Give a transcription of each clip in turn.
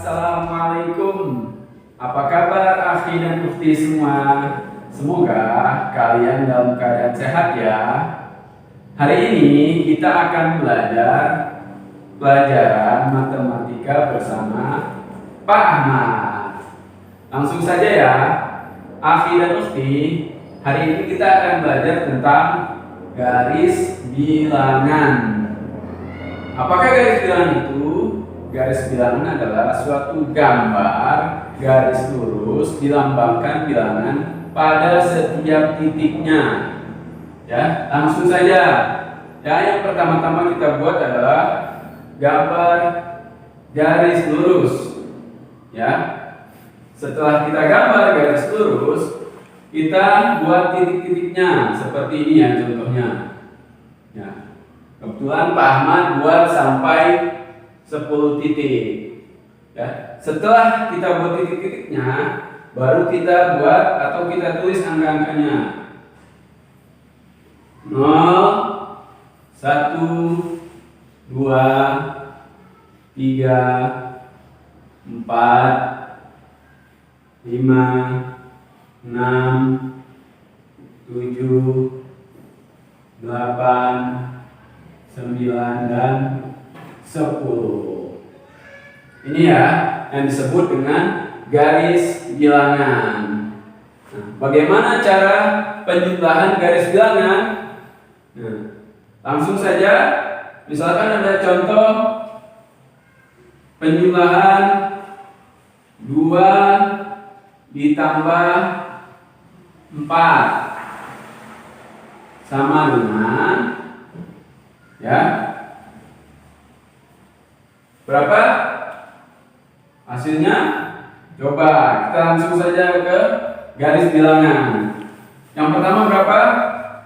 Assalamualaikum. Apa kabar akhi dan ukhti semua? Semoga kalian dalam keadaan sehat ya. Hari ini kita akan belajar pelajaran matematika bersama Pak Ahmad. Langsung saja ya, akhi dan ukhti. Hari ini kita akan belajar tentang garis bilangan. Apakah garis bilangan itu? Garis bilangan adalah suatu gambar garis lurus dilambangkan bilangan pada setiap titiknya. Ya, langsung saja. Ya, yang pertama-tama kita buat adalah gambar garis lurus. Ya. Setelah kita gambar garis lurus, kita buat titik-titiknya seperti ini ya contohnya. Ya. Kebetulan Pak Ahmad buat sampai 10 titik. Ya. Setelah kita buat titik-titiknya, baru kita buat atau kita tulis angka-angkanya. 0, 1, 2, 3, 4, 5, 6, 7, 8, 9, dan 10. Ini ya yang disebut dengan garis bilangan. Nah, bagaimana cara penjumlahan garis bilangan? Nah, langsung saja, misalkan ada contoh penjumlahan 2 ditambah 4 sama dengan ya berapa hasilnya? Coba kita langsung saja ke garis bilangan. Yang pertama berapa?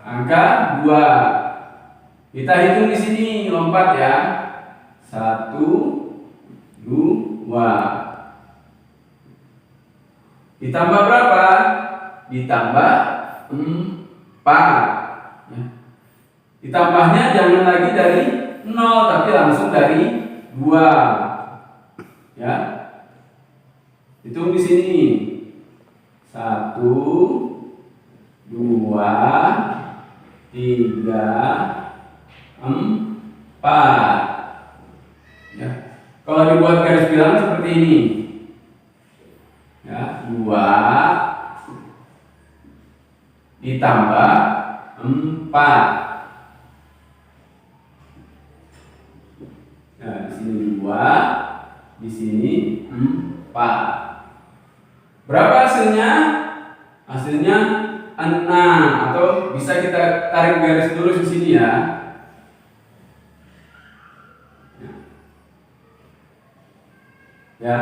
Angka 2. Kita hitung di sini, lompat ya. 1, 2. Ditambah berapa? Ditambah 4. Ya. Ditambahnya jangan lagi dari 0, tapi langsung dari 2. Ya. Hitung di sini. 1, 2, 3, 4. Ya. Kalau dibuat garis bilangan seperti ini. Ya, 2 ditambah 4. Nah, di sini 2, di sini 4. Berapa hasilnya? Hasilnya 6, atau bisa kita tarik garis lurus di sini ya. Ya,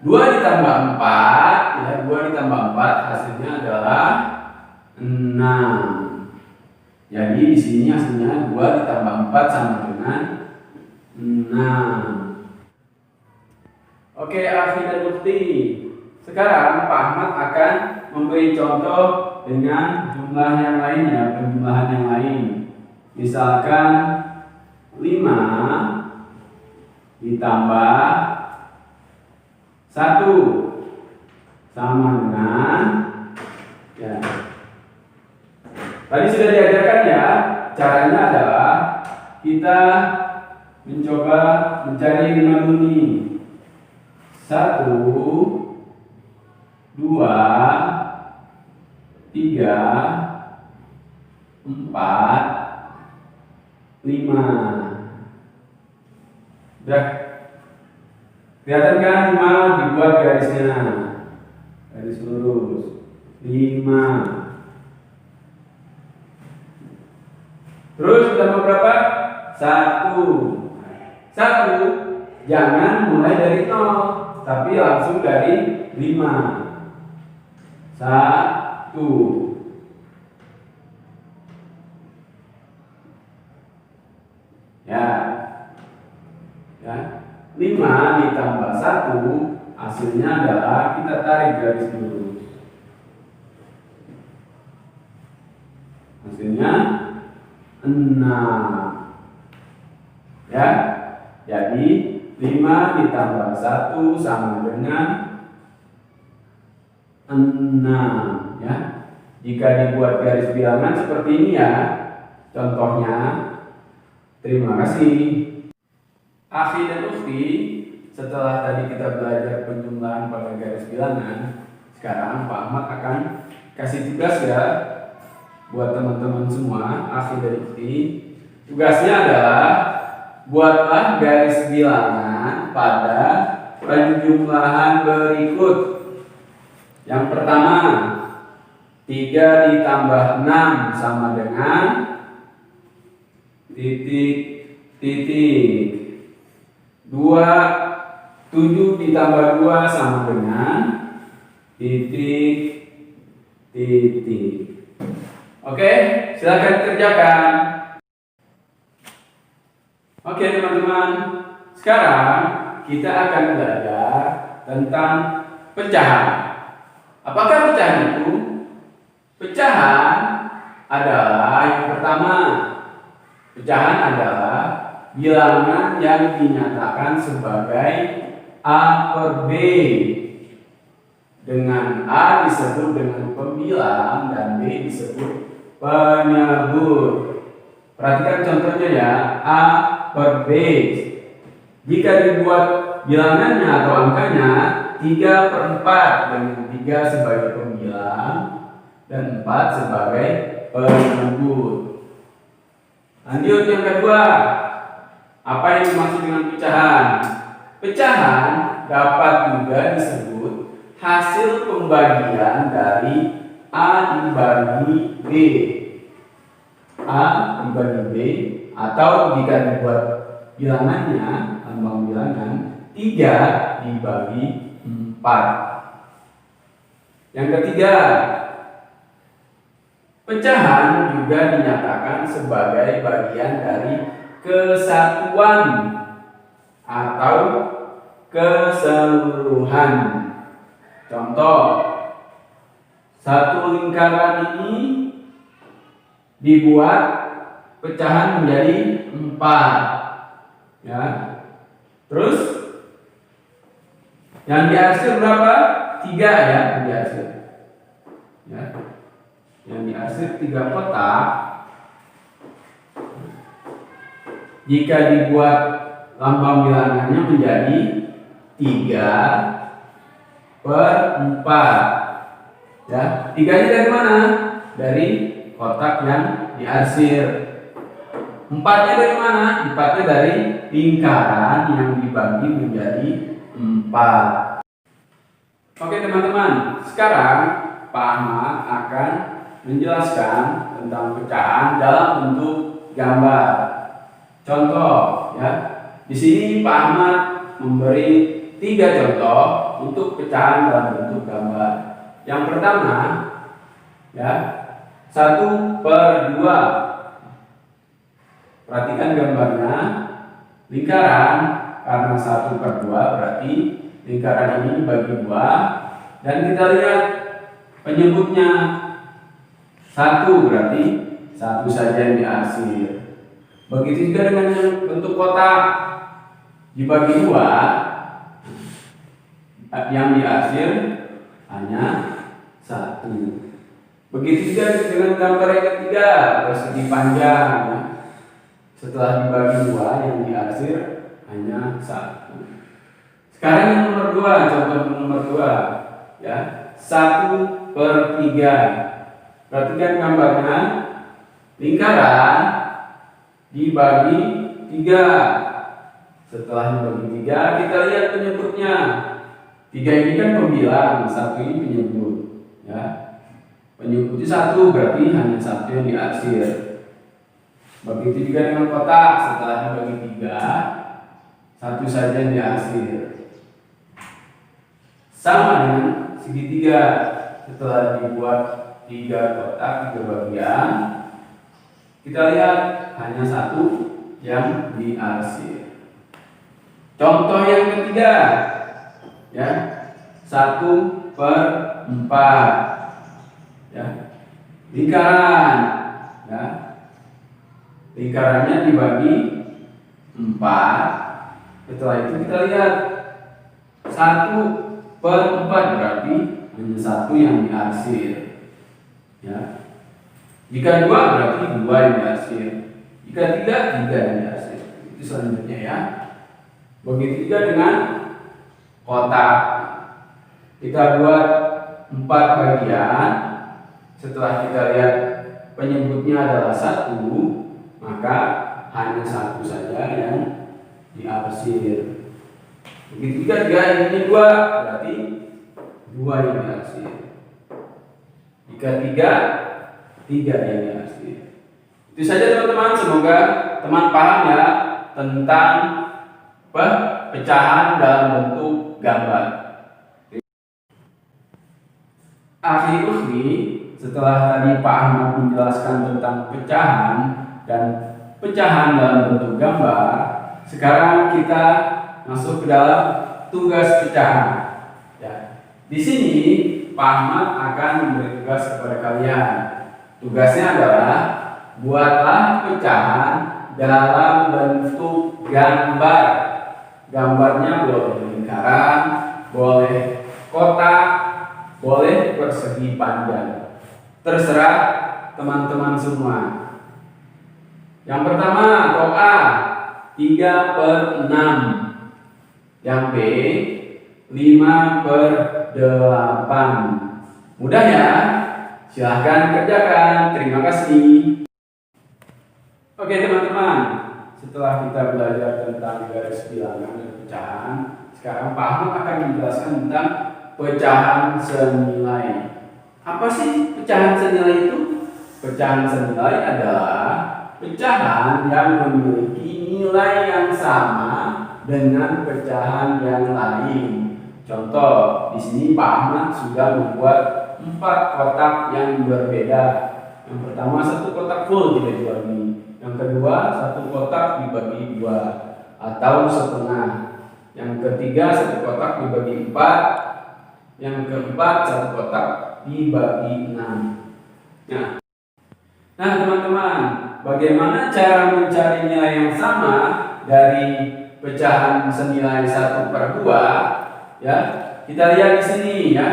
2 ditambah 4, ya 2 ditambah 4 hasilnya adalah 6. Jadi di sini hasilnya 2 ditambah 4 sama dengan 6. Oke, akhi dan ukhti. Sekarang Pak Ahmad akan memberi contoh dengan jumlah yang lainnya, penjumlahan yang lain. Misalkan 5 ditambah 1 sama dengan ya. Tadi sudah diajarkan ya, caranya adalah kita mencoba mencari 5 dulu nih. 1, 2, 3, 4, 5. Udah kelihatan kan 5 dibuat garisnya, garis lurus 5. Terus ditambah berapa? 1. 1 jangan mulai dari 0, tapi langsung dari 5. 1. Ya. Ya. 5 ditambah 1 hasilnya adalah kita tarik garis lurus. Hasilnya 6. Ya. Jadi 5 ditambah 1 sama dengan 6 ya. Jika dibuat garis bilangan seperti ini ya contohnya. Terima kasih. Akhi dan ukhti, setelah tadi kita belajar penjumlahan pada garis bilangan, sekarang Pak Ahmad akan kasih tugas ya buat teman-teman semua, akhi dan ukhti. Tugasnya adalah buatlah garis bilangan pada penjumlahan berikut. Yang pertama, 3 ditambah 6 sama dengan titik titik. 7 ditambah 2 sama dengan titik titik. Oke, silakan kerjakan. Oke teman-teman, sekarang kita akan belajar tentang pecahan. Apakah pecahan itu? Pecahan adalah yang pertama. Pecahan adalah bilangan yang dinyatakan sebagai A per B. Dengan A disebut dengan pembilang dan B disebut penyebut. Perhatikan contohnya ya, A per B. Jika dibuat bilangannya atau angkanya 3 per 4 dengan 3 sebagai pembilang dan 4 sebagai penyebut. Lanjut yang kedua, apa yang dimaksud dengan pecahan? Pecahan dapat juga disebut hasil pembagian dari A dibagi B. A dibagi B, atau jika dibuat bilangannya, lambang bilangan 3 dibagi 4. Yang ketiga, pecahan juga dinyatakan sebagai bagian dari kesatuan atau keseluruhan. Contoh, satu lingkaran ini dibuat pecahan menjadi 4 ya. Terus yang diarsir berapa? 3 ya, yang diarsir ya. Yang diarsir 3 kotak. Jika dibuat lambang bilangannya menjadi 3 per 4 ya. 3-nya dari mana? Dari kotak yang diarsir. 4-nya dari mana? 4-nya dari lingkaran yang dibagi menjadi 4. Oke teman-teman, sekarang Pak Ahmad akan menjelaskan tentang pecahan dalam bentuk gambar. Contoh ya. Di sini Pak Ahmad memberi 3 contoh untuk pecahan dalam bentuk gambar. Yang pertama ya, 1 per 2. Perhatikan gambarnya, lingkaran, karena 1 per 2 berarti lingkaran ini dibagi 2. Dan kita lihat penyebutnya, 1 berarti 1 saja yang diarsir. Begitu juga dengan yang bentuk kotak, dibagi 2, yang diarsir hanya 1. Begitu juga dengan gambar yang ketiga, persegi panjang ya. Setelah dibagi 2, yang diarsir hanya 1. Sekarang yang nomor 2, contoh nomor 2 ya, 1 per 3. Perhatikan gambarnya, lingkaran dibagi 3. Setelah dibagi 3, kita lihat penyebutnya. 3 ini kan pembilang, 1 ini penyebut ya. Penyebutnya 1 berarti hanya 1 yang diarsir. Begitu juga dengan kotak, setelah dibagi 3, 1 saja yang diarsir. Sama dengan segitiga, setelah dibuat 3 kotak, 3 bagian, kita lihat hanya 1 yang diarsir. Contoh yang ketiga ya, 1 per 4 ya. Lingkaran ya. Lingkarannya dibagi 4 Setelah itu kita lihat 1/4 berarti hanya 1 yang diarsir. Ya. Jika 2 berarti 2 yang diarsir. Jika 3, 3 yang diarsir. Itu selanjutnya ya. Begitu juga dengan kotak. Kita buat 4 bagian. Setelah kita lihat penyebutnya adalah 1, maka hanya 1 saja yang diarsir. Begitu juga jika ini 2, berarti 2 yang diarsir. Jika 3, 3 yang diarsir. Itu saja teman-teman, semoga teman paham ya tentang pecahan dalam bentuk gambar. Akhir-akhir setelah tadi Pak Ahmad menjelaskan tentang pecahan dan pecahan dalam bentuk gambar, sekarang kita masuk ke dalam tugas pecahan. Ya. Di sini Pak Ahmad akan memberi tugas kepada kalian. Tugasnya adalah buatlah pecahan dalam bentuk gambar. Gambarnya boleh lingkaran, boleh kotak, boleh persegi panjang. Terserah teman-teman semua. Yang pertama atau A 3/6. Yang B 5/8. Mudah ya? Silahkan kerjakan. Terima kasih. Oke teman-teman, setelah kita belajar tentang garis bilangan dan pecahan, sekarang Pak Ahmad akan menjelaskan tentang pecahan senilai. Apa sih pecahan senilai itu? Pecahan senilai adalah pecahan yang memiliki nilai yang sama dengan pecahan yang lain. Contoh, di sini Pak Ahmad sudah membuat 4 kotak yang berbeda. Yang pertama 1 kotak full tidak dibagi. Yang kedua 1 kotak dibagi 2 atau setengah. Yang ketiga 1 kotak dibagi 4. Yang keempat 1 kotak dibagi 6. Nah teman-teman, bagaimana cara mencari nilai yang sama dari pecahan senilai 1/2? Ya, kita lihat di sini ya.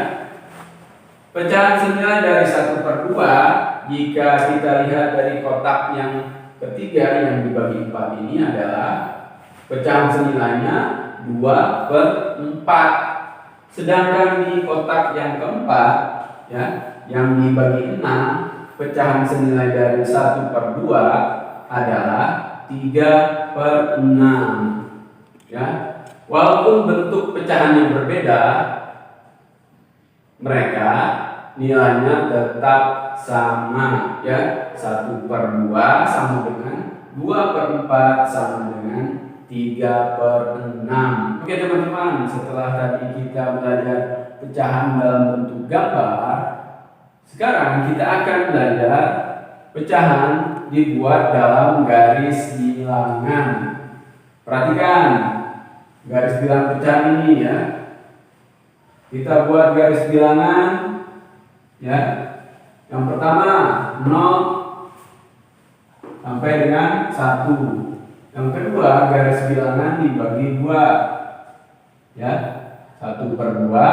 Pecahan senilai dari 1/2, jika kita lihat dari kotak yang ketiga yang dibagi 4 ini adalah pecahan senilainya 2/4. Sedangkan di kotak yang keempat ya, yang dibagi 6, pecahan senilai dari 1/2 adalah 3/6. Ya. Walaupun bentuk pecahan yang berbeda, mereka nilainya tetap sama ya. 1/2 sama dengan 2/4 sama dengan 3/6. Oke teman-teman, setelah tadi kita belajar pecahan dalam bentuk gambar, sekarang kita akan belajar pecahan dibuat dalam garis bilangan. Perhatikan garis bilangan pecahan ini ya. Kita buat garis bilangan ya. Yang pertama 0 sampai dengan 1. Yang kedua garis bilangan dibagi 2. Ya. 1/2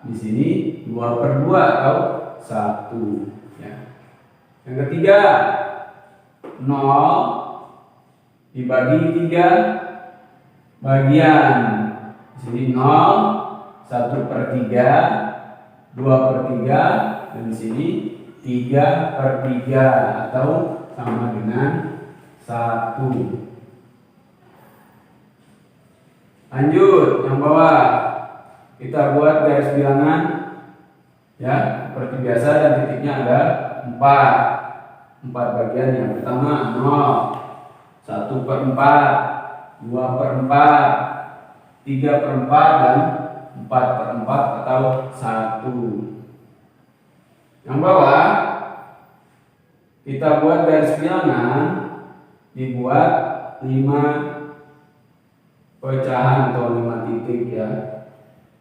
di sini 2/2 atau 1 ya. Yang ketiga 0 dibagi 3 bagian. Di sini 0, 1/3, 2/3, dan di sini 3/3 atau sama dengan 1. Lanjut yang bawah, kita buat garis bilangan ya, seperti biasa, dan titiknya ada 4 bagian. Yang pertama 0, 1/4, 2/4, 3/4, dan 4/4 atau 1. Yang bawah kita buat garis bilangan, dibuat 5 pecahan atau 5 titik ya.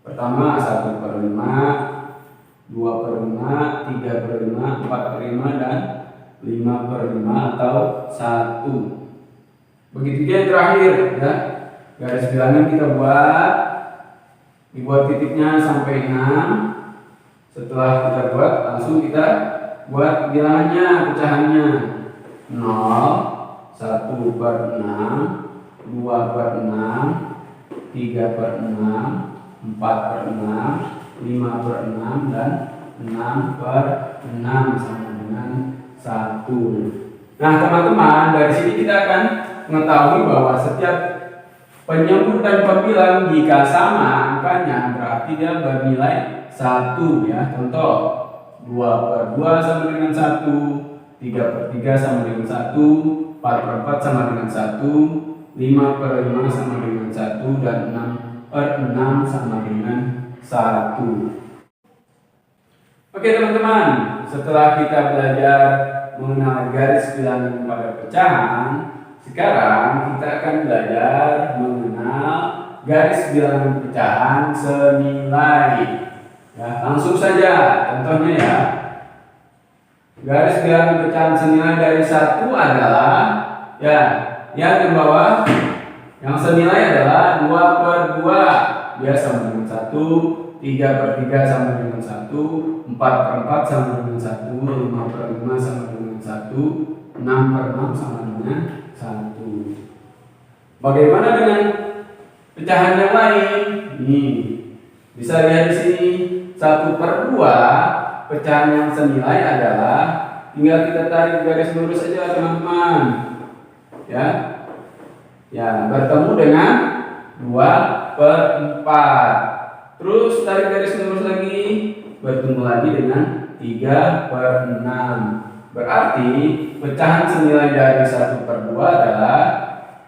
Pertama 1/5, 2/5, 3/5, 4/5, dan 5/5 atau 1. Begitu juga yang terakhir ya. garis bilangan kita dibuat titiknya sampai 6. Setelah kita buat, langsung kita buat bilangannya, pecahannya. 0, 1/6, 2/6, 3/6, 4/6, 5/6, dan 6/6 sama dengan 1. Nah teman-teman, dari sini kita akan mengetahui bahwa setiap penyebut dan pembilang jika sama angkanya berarti dia bernilai 1 ya. Contoh 2/2 sama dengan 1, 3/3 sama dengan 1, 4/4 sama dengan 1, 5/5 sama dengan 1, dan 6/6 sama dengan 1. Oke teman-teman, setelah kita belajar mengenal garis bilangan pada pecahan, sekarang kita akan belajar mengenal garis bilangan pecahan senilai. Ya, langsung saja contohnya ya. Garis bilangan pecahan senilai dari 1 adalah ya, yang di bawah yang senilai adalah 2/2, dia sama dengan 1, 3/3 sama dengan 1, 4/4 sama dengan 1, 5/5 sama dengan 1, 6/6 sama dengan 1. Bagaimana dengan pecahan yang lain? Nih, bisa lihat di sini 1/2 pecahan yang senilai adalah, tinggal kita tarik garis lurus saja teman-teman. Ya, bertemu dengan 2/4. Terus tarik garis lurus lagi, bertemu lagi dengan 3/6. Berarti pecahan senilai dari 1/2 adalah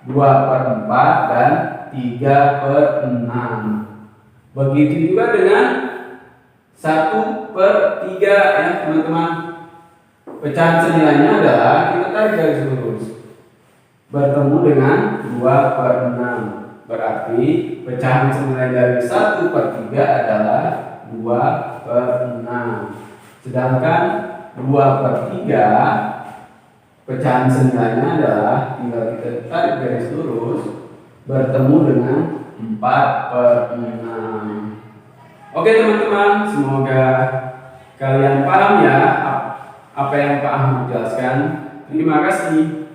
2/4 dan 3/6. Begitu juga dengan 1/3 ya teman-teman. Pecahan senilainya adalah, kita tarik garis lurus, bertemu dengan 2/6. Berarti pecahan senilai dari 1/3 adalah 2/6. Sedangkan 2/3 pecahan senilainya adalah, tinggal kita tarik garis lurus, bertemu dengan 4/6. Oke teman-teman, semoga kalian paham ya apa yang Pak Ahmad jelaskan. Terima kasih.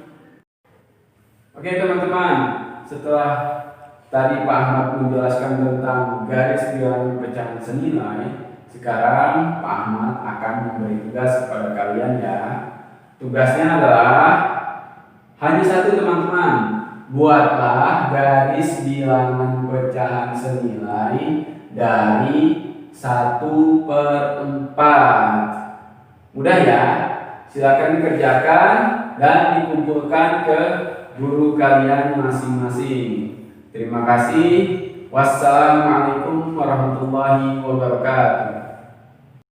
Oke teman-teman, setelah tadi Pak Ahmad menjelaskan tentang garis bilangan pecahan senilai, sekarang Pak Ahmad akan memberi tugas kepada kalian ya. Tugasnya adalah hanya satu teman-teman, buatlah garis bilangan pecahan senilai dari 1/4. Mudah ya, silakan dikerjakan dan dikumpulkan ke guru kalian masing-masing. Terima kasih. Wassalamualaikum warahmatullahi wabarakatuh.